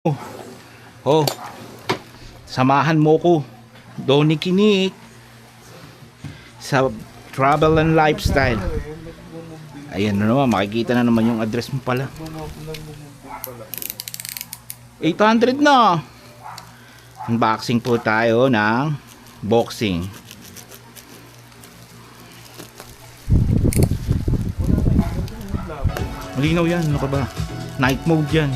Oh, samahan mo ko, Donnie Kinik, sa travel and lifestyle. Ayan na naman, makikita na naman yung address mo pala. 800 na. Unboxing po tayo ng boxing. Malinaw yan, ano ka ba? Night mode yan.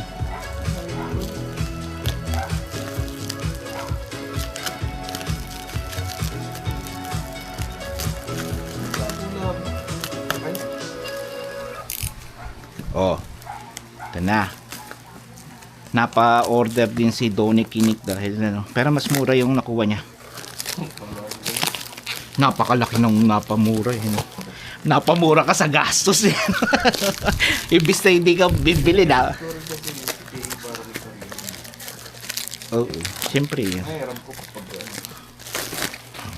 Oh, ito na. Napa-order din si Donnie Kinik dahil ano, pero mas mura yung nakuha niya. Napakalaki ng napamura eh. Napamura ka sa gastos eh. Ibig na hindi ka bibili na. Oo, siyempre yun. Ay, aram ko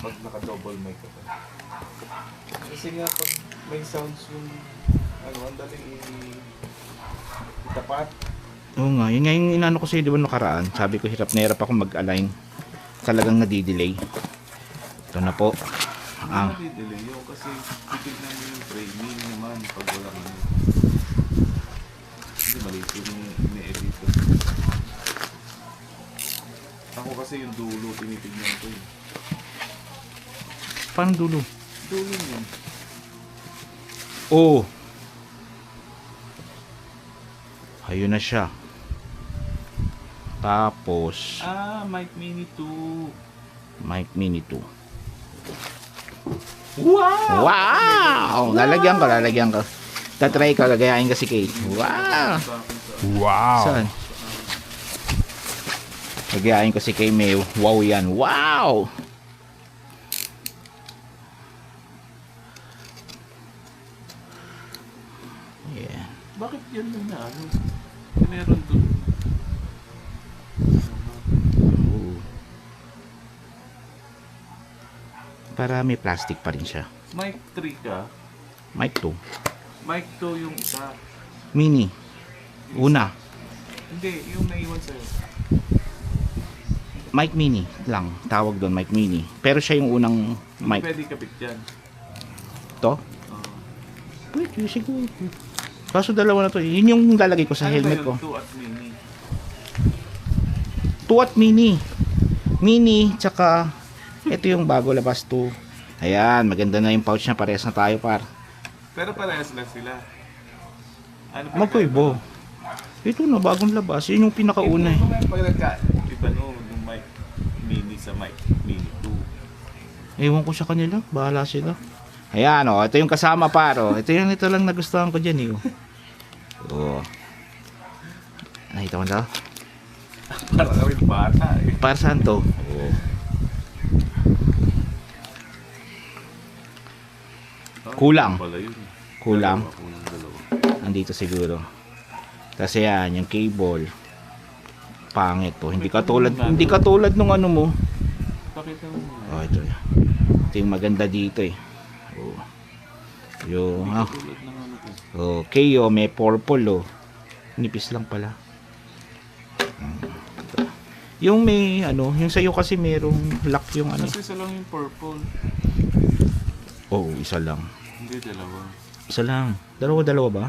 pag naka-double mic ka pa. Kasi nga pag may sounds yung ang daling itapat. Oo nga, yun nga yung inano ko sa'yo, di ba nakaraan? Sabi ko hirap na hirap ako mag-align. Talagang nadidelay. Ito na po. Hindi delay yun kasi titignan mo yung framing naman pag wala mo. Hindi maliit yung ini-edit ko. Ako kasi yung dulo tinitignan ko eh. Paano dulo? Dulo yun. Oh. Ayun na siya. Tapos Mic Mini 2. Mic Mini 2. Wow! Wow! Lalagyan ko. Tatry ko, lagayain kasi kay. Wow! Wow! Saan? Lagayain ko si kay May. Wow yan. Wow! Yeah. Bakit yan na ano? Meron doon. Ooh. Para may plastic pa rin siya. Mic 3 ka. Mic 2. Mic 2 yung isa. Mini. Una. Hindi, yung naiwan sa'yo. Mic Mini lang. Tawag doon, Mic Mini. Pero siya yung unang Hindi mic. pwede kapit dyan. To? Pwede, siguro. Kaso dalawa na to. Yun yung lalagay ko sa helmet ko. 2 at mini. 2 at mini. Mini, tsaka ito yung bago labas 2. Ayan, maganda na yung pouch niya. Parehas na tayo par. Pero parehas lang sila. Ano pa Magkaibo. Ito na, bagong labas. Yun yung pinakauna eh. Pag iba no, yung mic mini sa mic mini 2. Ewan ko sa kanila. Bahala sila. Ayan o, ito yung kasama par. O. Ito lang nagustuhan ko dyan eh. O. Nakita mo na? Para kami bata eh. Para saan to? O. Kulang. Pala yun. Kulang. Dalawa. Andito siguro. Kasi yan, yung cable. Pangit to. Hindi katulad nung ano mo. Pakita mo. Oh, ito. Ito yung maganda dito eh. Oh. Yung Tulad ng ano to. okay, oh, may purple oh. Nipis lang pala. Yung may ano, yung sa'yo kasi merong lock yung ano. Kasi isa lang yung purple. Oh, isa lang. Hindi, dalawa. Isa lang. Dalawa ba?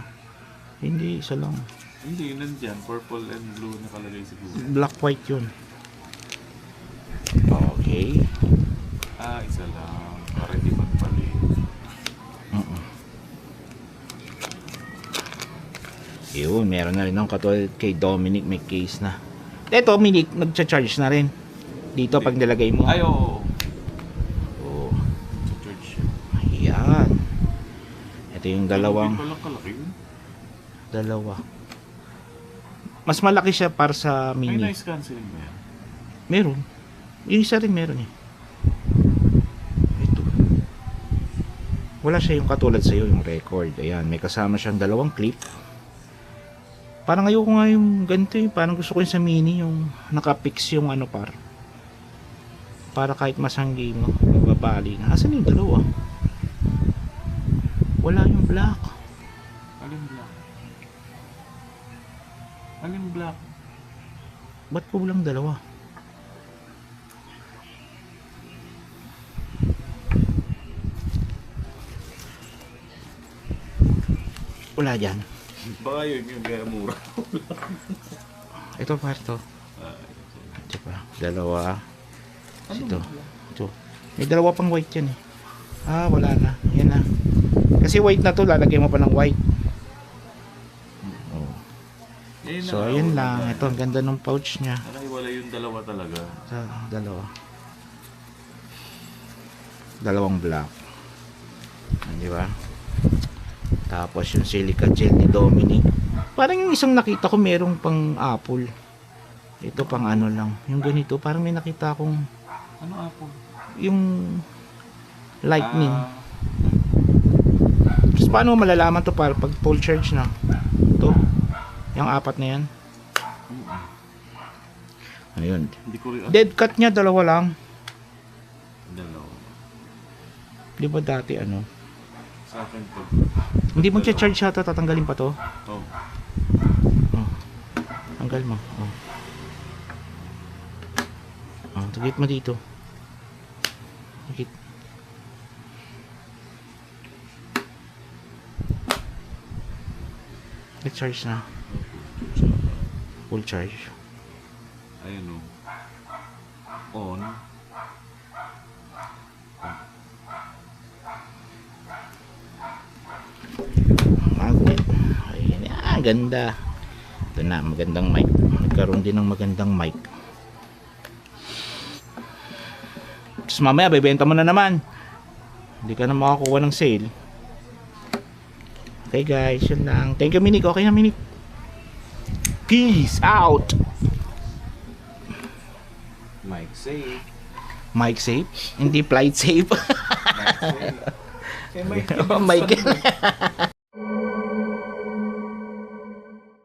Hindi, isa lang. Hindi, nandyan. Purple and blue nakalagay siguro. Black white yun. Okay. Isa lang. Para hindi magpali. Yun, meron na rin ng katulad kay Dominic, may case na. Eto, Dominic, nagcha-charge na rin. Dito pag nilagay mo. Ay, oo. Oh, Sa church. ayan. Ito yung dalawang, Hindi pala kalaki yun. dalawa. Mas malaki siya para sa May mini. noise cancelling ba yan? Meron. Yung isa rin meron eh. Ito. Wala siya yung katulad sa'yo, yung record. Ayan, may kasama siyang dalawang clip. Parang ayoko nga yung ganito eh. Parang gusto ko yung sa mini, yung nakapix yung ano para kahit masanggi mo, magbabali na. Asan yung dalawa? Wala yung black. Alin black? Alin black? Ba't kulang dalawa? Wala dyan. Baka yun yung kaya mura. Ito pa ito. Ito pa. Dalawa. Ito. Ito. May dalawa pang white yan eh. Ah, wala na. Yan na. Kasi white na to, lalagay mo pa ng white. Oh. So, ayun lang. Ito, ang ganda ng pouch niya. Wala yung dalawa talaga. Sa dalawa. Dalawang black. Di ba? Tapos yung silica gel ni Dominic. Parang yung isang nakita ko merong pang apple. Ito pang ano lang. Yung ganito, parang may nakita akong Ano apple? yung lightning. Tapos paano mo malalaman to para pag full charge na? Ito. Yung apat na yan. Ayun. Hindi ko rin. Dead cut niya, dalawa lang. Dalawa. Di ba dati ano? Sa akin pag... Hindi mo charge siya to, tatanggalin pa to. Oh. Oh. Tanggal mo. Oh. Oh, tagit mo dito. Tagit. Charge na. Full charge. Ayun o. On. Magnet. Ayun. Ah, ganda. Ito na, magandang mic. Nagkaroon din ng magandang mic. Tapos mamaya, bebenta mo na naman. Hindi ka na makakuha ng sale. Okay guys, yun lang. Thank you, Minik. Okay na, Minik. Peace out. Mic safe. Mic safe? Hindi flight safe. Mic safe. Kaya may Oh, mic.